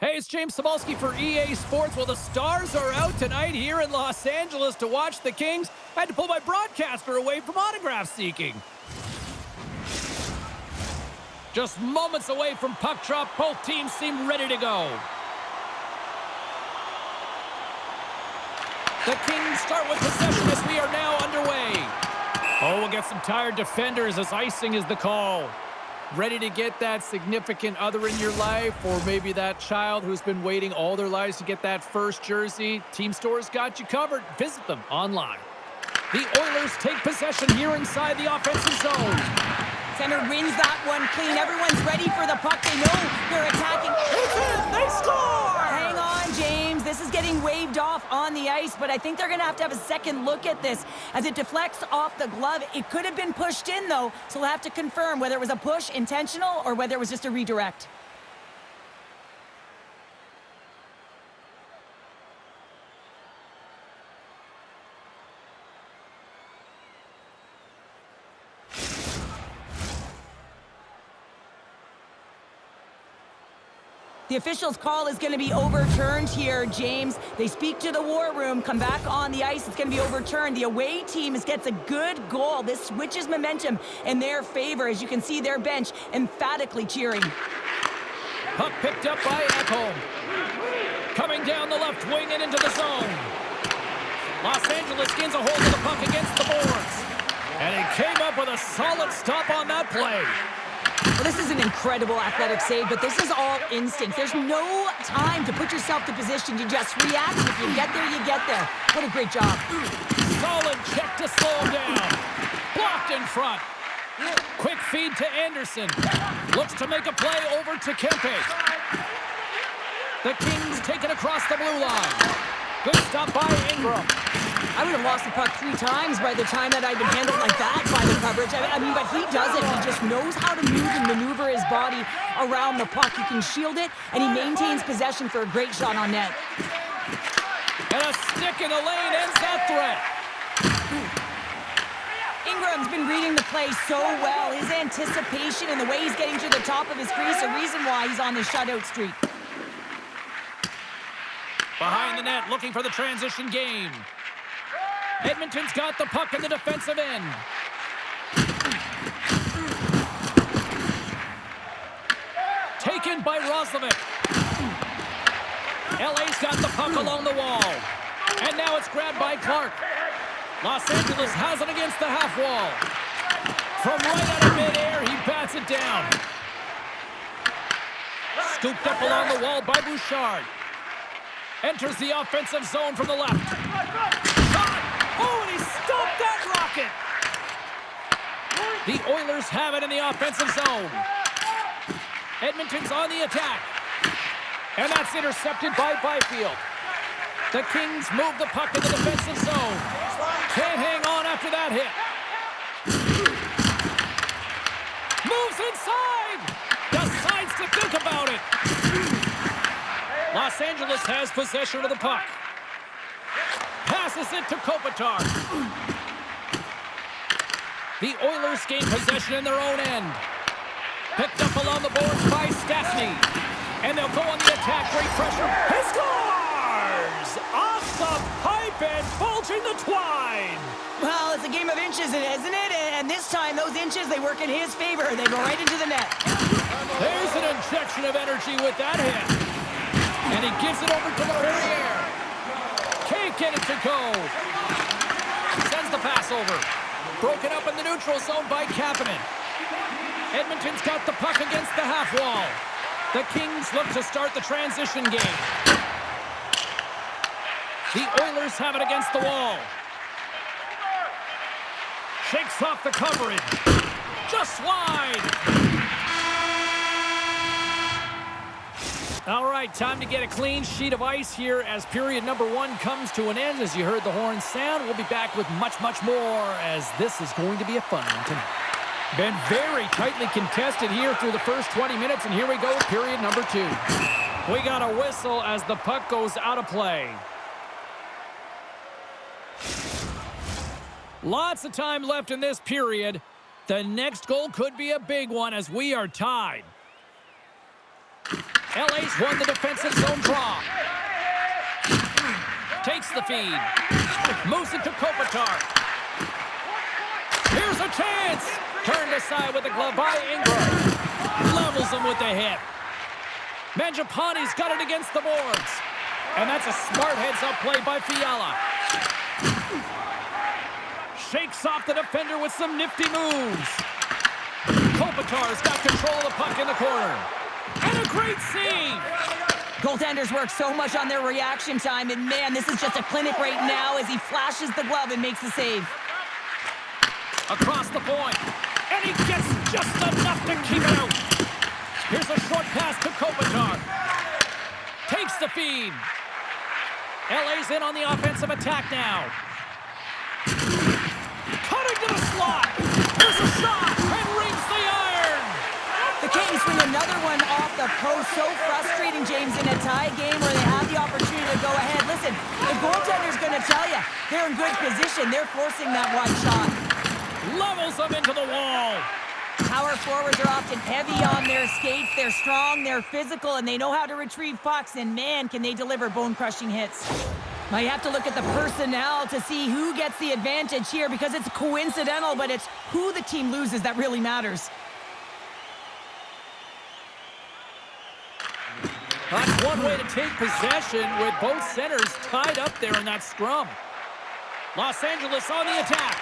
Hey, it's James Cebulski for EA Sports. Well, the Stars are out tonight here in Los Angeles to watch the Kings. I had to pull my broadcaster away from autograph seeking. Just moments away from puck drop, both teams seem ready to go. The Kings start with possession as we are now underway. Oh, we'll get some tired defenders as icing is the call. Ready to get that significant other in your life, or maybe that child who's been waiting all their lives to get that first jersey. Team Stores got you covered. Visit them online. The Oilers take possession here inside the offensive zone. Center wins that one clean. Everyone's ready for the puck. They know they're attacking. It's in! They score! Hang on, James. This is getting waved off on the ice, but I think they're going to have a second look at this as it deflects off the glove. It could have been pushed in, though, so we'll have to confirm whether it was a push intentional or whether it was just a redirect. The official's call is going to be overturned here, James. They speak to the war room, come back on the ice. It's going to be overturned. The away team gets a good goal. This switches momentum in their favor. As you can see, their bench emphatically cheering. Puck picked up by Ekholm. Coming down the left wing and into the zone. Los Angeles gains a hold of the puck against the boards. And he came up with a solid stop on that play. Well, this is an incredible athletic save, but this is all instinct. There's no time to put yourself to position. You just react. If you get there, you get there. What a great job. Solid check to slow him down. Blocked in front. Quick feed to Anderson. Looks to make a play over to Kempe. The Kings take it across the blue line. Good stop by Ingram. I would have lost the puck 3 times by the time that I'd been handled like that by the coverage. I mean, but he doesn't. He just knows how to move and maneuver his body around the puck. He can shield it, and he maintains possession for a great shot on net. And a stick in the lane ends that threat. Ingram's been reading the play so well. His anticipation and the way he's getting to the top of his crease, a reason why he's on this shutout streak. Behind the net, looking for the transition game. Edmonton's got the puck in the defensive end. Taken by Roslovic. LA's got the puck along the wall. And now it's grabbed by Clark. Los Angeles has it against the half wall. From right out of midair, he bats it down. Scooped up along the wall by Bouchard. Enters the offensive zone from the left. Shot! Oh, and he stopped that rocket! The Oilers have it in the offensive zone. Edmonton's on the attack. And that's intercepted by Byfield. The Kings move the puck in the defensive zone. Can't hang on after that hit. Moves inside! Decides to think about it. Los Angeles has possession of the puck. Passes it to Kopitar. The Oilers gain possession in their own end. Picked up along the boards by Stastny. And they'll go on the attack. Great pressure. He scores! Off the pipe and bulging the twine. Well, it's a game of inches, isn't it? And this time, those inches, they work in his favor. They go right into the net. There's an injection of energy with that hit. And he gives it over to Laurier. Can't get it to go. Sends the pass over. Broken up in the neutral zone by Kapanen. Edmonton's got the puck against the half wall. The Kings look to start the transition game. The Oilers have it against the wall. Shakes off the coverage. Just wide. All right, time to get a clean sheet of ice here as period number 1 comes to an end. As you heard the horn sound, we'll be back with much, much more as this is going to be a fun one tonight. Been very tightly contested here through the first 20 minutes, and here we go, period number 2. We got a whistle as the puck goes out of play. Lots of time left in this period. The next goal could be a big one as we are tied. LA's won the defensive zone draw. Takes the feed. Moves it to Kopitar. Here's a chance. Turned aside with the glove by Ingram. Levels him with the hit. Mangiapane's got it against the boards. And that's a smart heads-up play by Fiala. Shakes off the defender with some nifty moves. Kopitar's got control of the puck in the corner. And a great save. Goaltenders work so much on their reaction time, and man, this is just a clinic right now as he flashes the glove and makes the save. Across the point. And he gets just enough to keep it out. Here's a short pass to Kopitar. Takes the feed. LA's in on the offensive attack now. Cutting to the slot. There's a shot and rings the iron. The Kings win another one off the post. So frustrating, James, in a tie game where they have the opportunity to go ahead. Listen, the goaltender's going to tell you they're in good position. They're forcing that wide shot. Levels them into the wall. Power forwards are often heavy on their skates. They're strong, they're physical, and they know how to retrieve pucks. And man, can they deliver bone-crushing hits. Now you have to look at the personnel to see who gets the advantage here because it's coincidental, but it's who the team loses that really matters. That's one way to take possession with both centers tied up there in that scrum. Los Angeles on the attack.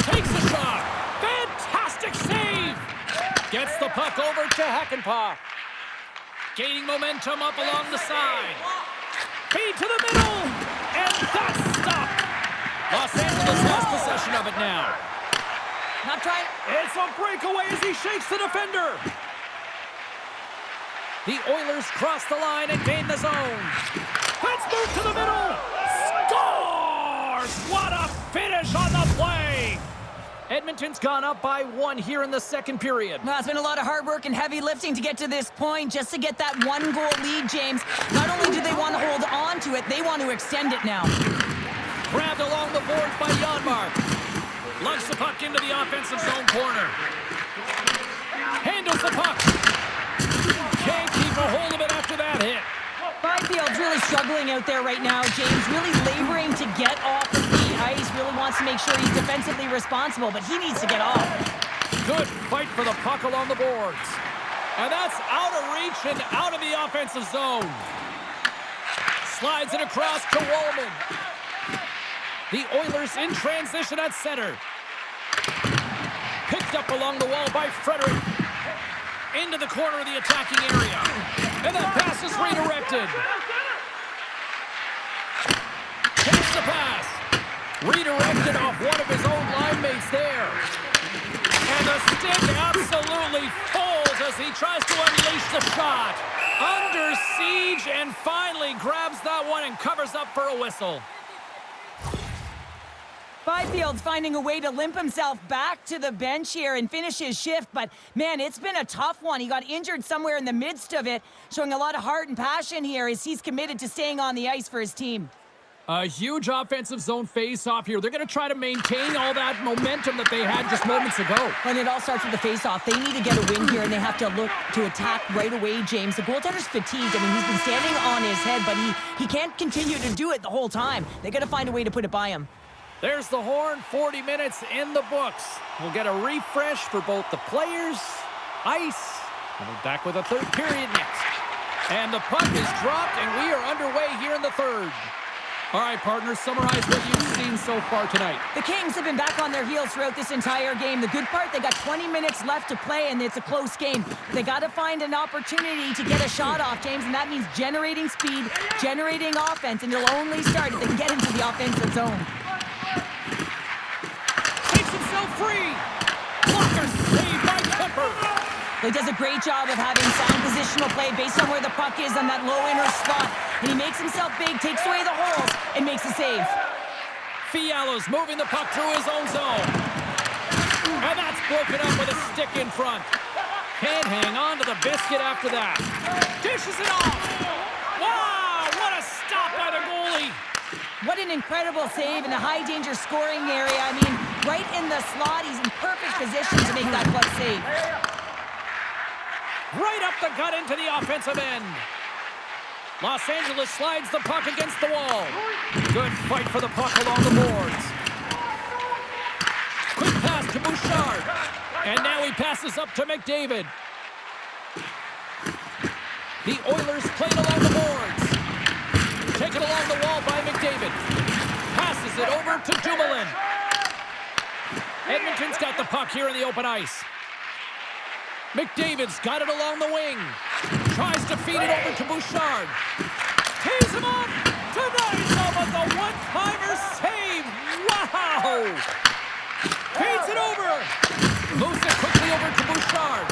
Takes a shot. Fantastic save. Gets the puck over to Hakanpää. Gaining momentum up along the side. Feed to the middle. And that's stopped. Los Angeles has possession of it now. Not trying. It's a breakaway as he shakes the defender. The Oilers cross the line and gain the zone. Let's move to the middle. Scores! What a finish on the play. Edmonton's gone up by 1 here in the second period. Well, it's been a lot of hard work and heavy lifting to get to this point, just to get that 1-goal lead, James. Not only do they want to hold on to it, they want to extend it now. Grabbed along the boards by Janmark. Lugs the puck into the offensive zone corner. Handles the puck. Can't keep a hold of it after that hit. Byfield's really struggling out there right now, James. Really laboring to get off the ice. Really wants to make sure he's defensively responsible, but he needs to get off. Good fight for the puck along the boards. And that's out of reach and out of the offensive zone. Slides it across to Wallman. The Oilers in transition at center. Picked up along the wall by Frederick. Into the corner of the attacking area. And that pass is redirected. Takes the pass. Redirected off one of his own line mates there. And the stick absolutely folds as he tries to unleash the shot. Under siege and finally grabs that one and covers up for a whistle. Byfield's finding a way to limp himself back to the bench here and finish his shift, but man, it's been a tough one. He got injured somewhere in the midst of it, showing a lot of heart and passion here as he's committed to staying on the ice for his team. A huge offensive zone face-off here. They're going to try to maintain all that momentum that they had just moments ago. And it all starts with the face-off. They need to get a win here, and they have to look to attack right away, James. The goaltender's fatigued. I mean, he's been standing on his head, but he can't continue to do it the whole time. They got to find a way to put it by him. There's the horn, 40 minutes in the books. We'll get a refresh for both the players, ice, and we're back with a third period next. And the puck is dropped, and we are underway here in the third. All right, partners, summarize what you've seen so far tonight. The Kings have been back on their heels throughout this entire game. The good part, they got 20 minutes left to play, and it's a close game. They got to find an opportunity to get a shot off, James, and that means generating speed, generating offense, and it'll only start if they can get into the offensive zone. Free. Blocker saved by Kemper. He does a great job of having sound positional play based on where the puck is on that low inner spot. And he makes himself big, takes away the holes, and makes a save. Fiala's moving the puck through his own zone. And that's broken up with a stick in front. Can't hang on to the biscuit after that. Dishes it off. Wow, what a stop by the goalie. What an incredible save in a high-danger scoring area. I mean, right in the slot. He's in perfect position to make that puck save. Right up the gut into the offensive end. Los Angeles slides the puck against the wall. Good fight for the puck along the boards. Quick pass to Bouchard. And now he passes up to McDavid. The Oilers played along the boards. Taken along the wall by McDavid. Passes it over to Dumoulin. Edmonton's got the puck here in the open ice. McDavid's got it along the wing. Tries to feed it over to Bouchard. Tees him up. Denies him with the one-timer save. Wow! Feeds it over. Moves it quickly over to Bouchard.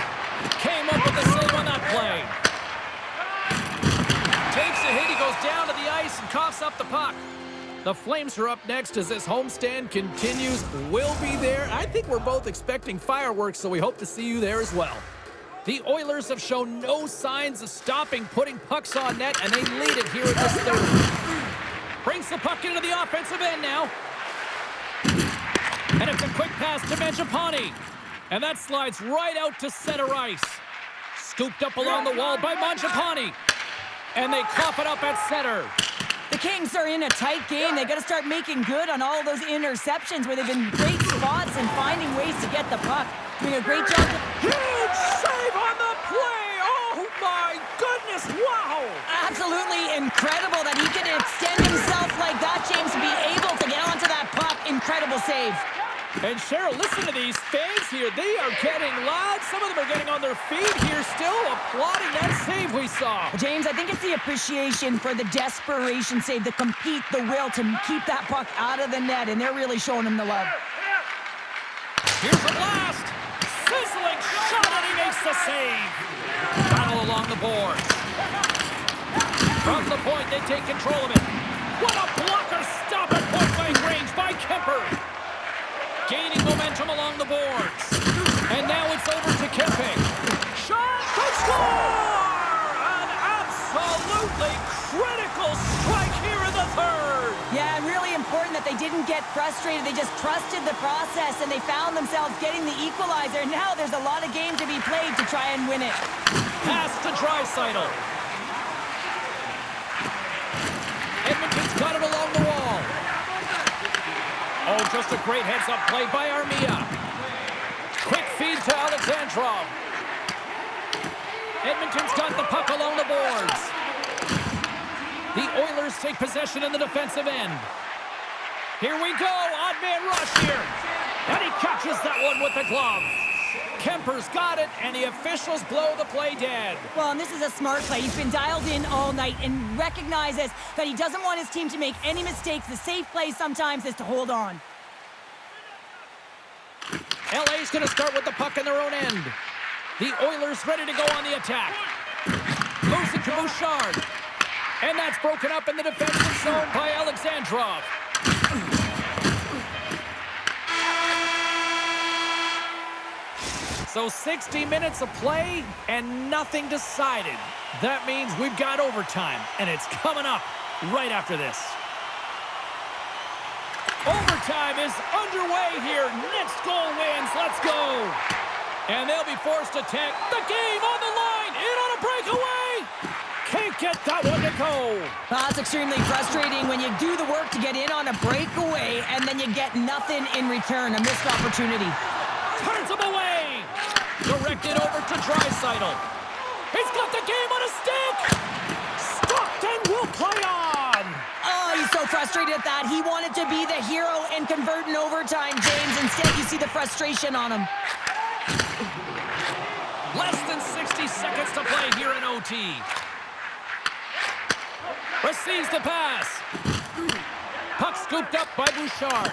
Came up with the save on that play. Takes a hit. He goes down to the ice and coughs up the puck. The Flames are up next as this homestand continues. We'll be there. I think we're both expecting fireworks, so we hope to see you there as well. The Oilers have shown no signs of stopping putting pucks on net, and they lead it here in this third. Brings the puck into the offensive end now. And it's a quick pass to Mangiapane. And that slides right out to center ice. Scooped up along the wall by Mangiapane. And they cough it up at center. The Kings are in a tight game. They got to start making good on all those interceptions where they've been great spots and finding ways to get the puck. Doing a great job. Huge save on the play! Oh my goodness, wow! Absolutely incredible that he can extend himself like that, James, to be able to get onto that puck. Incredible save. And Cheryl, listen to these fans here. They are getting loud. Some of them are getting on their feet here still, applauding that save we saw. James, I think it's the appreciation for the desperation save, the compete, the will to keep that puck out of the net, and they're really showing him the love. Here's a blast. Sizzling shot, and he makes the save. Battle along the boards. From the point, they take control of it. What a blocker stop at point-blank range by Kemper. Gaining momentum along the boards. And now it's over to Kempe. Shot, good score! An absolutely critical strike here in the third. Yeah, and really important that they didn't get frustrated. They just trusted the process, and they found themselves getting the equalizer. Now there's a lot of game to be played to try and win it. Pass to Draisaitl. Edmonton's got it along the wall. Oh, just a great heads-up play by Armia. Quick feed to Alexandrov. Edmonton's got the puck along the boards. The Oilers take possession in the defensive end. Here we go, odd man rush here. And he catches that one with the glove. Kemper's got it, and the officials blow the play dead. Well, and this is a smart play. He's been dialed in all night and recognizes that he doesn't want his team to make any mistakes. The safe play sometimes is to hold on. LA's going to start with the puck in their own end. The Oilers ready to go on the attack. Moves it to Bouchard. And that's broken up in the defensive zone by Alexandrov. So 60 minutes of play and nothing decided. That means we've got overtime, and it's coming up right after this. Overtime is underway here. Next goal wins. Let's go. And they'll be forced to take the game on the line. In on a breakaway. Can't get that one to go. Well, that's extremely frustrating when you do the work to get in on a breakaway and then you get nothing in return. A missed opportunity. Turns him away. Directed over to Draisaitl. He's got the game on a stick. Stopped and will play on. Oh, he's so frustrated at that. He wanted to be the hero and convert in overtime, James. Instead, you see the frustration on him. Less than 60 seconds to play here in OT. Receives the pass. Puck scooped up by Bouchard.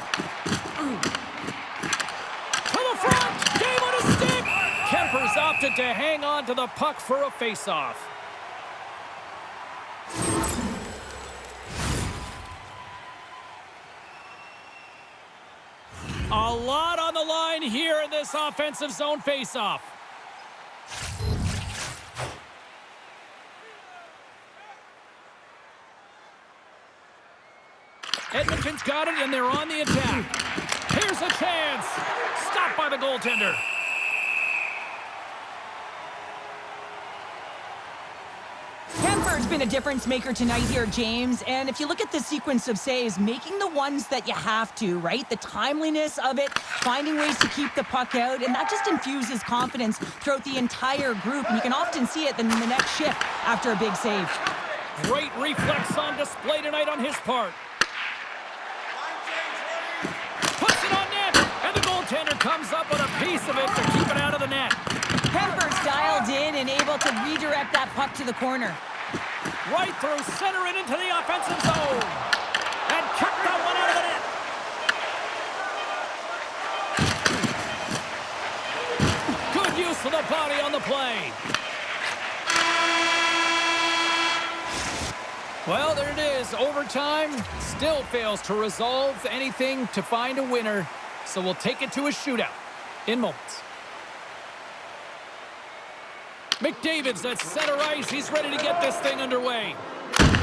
To the front. Game on a stick. Kemper's opted to hang on to the puck for a face-off. A lot on the line here in this offensive zone face-off. Edmonton's got it, and they're on the attack. Here's a chance. Stopped by the goaltender. Kemper's been a difference maker tonight here, James. And if you look at the sequence of saves, making the ones that you have to, right? The timeliness of it, finding ways to keep the puck out, and that just infuses confidence throughout the entire group. And you can often see it in the next shift after a big save. Great reflex on display tonight on his part. Puts it on net, and the goaltender comes up with a piece of it to keep it out of the net. Kemper's dialed in and able to redirect that puck to the corner. Right through center and into the offensive zone. And kicked that one out of the net. Good use of the body on the play. Well, there it is. Overtime still fails to resolve anything to find a winner. So we'll take it to a shootout in moments. McDavid's at center ice. He's ready to get this thing underway.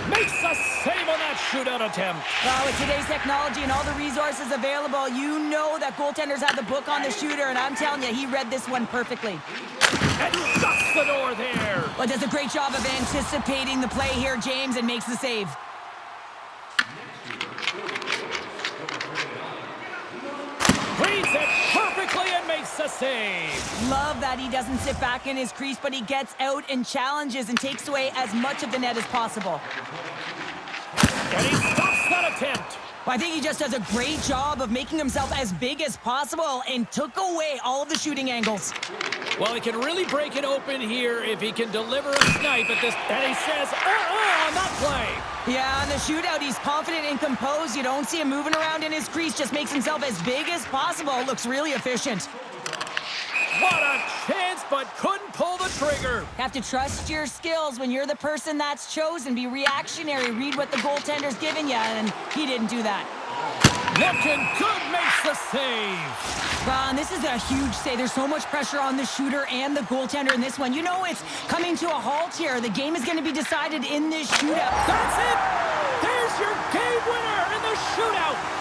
Makes a save on that shootout attempt. Well, with today's technology and all the resources available, you know that goaltenders have the book on the shooter, and I'm telling you, he read this one perfectly. And shuts the door there. Well, does a great job of anticipating the play here, James, and makes the save. Reads it perfectly and makes a save. Love that he doesn't sit back in his crease, but he gets out and challenges and takes away as much of the net as possible. And he stops that attempt. Well, I think he just does a great job of making himself as big as possible and took away all of the shooting angles. Well, he can really break it open here if he can deliver a snipe at this. And he says, on that play. Yeah, on the shootout, he's confident and composed. You don't see him moving around in his crease. Just makes himself as big as possible. Looks really efficient. What a chance, but couldn't pull the trigger. Have to trust your skills when you're the person that's chosen. Be reactionary. Read what the goaltender's giving you, and he didn't do that. Looking good, makes the save. Ron, this is a huge save. There's so much pressure on the shooter and the goaltender in this one. You know it's coming to a halt here. The game is going to be decided in this shootout. That's it. There's your game winner in the shootout.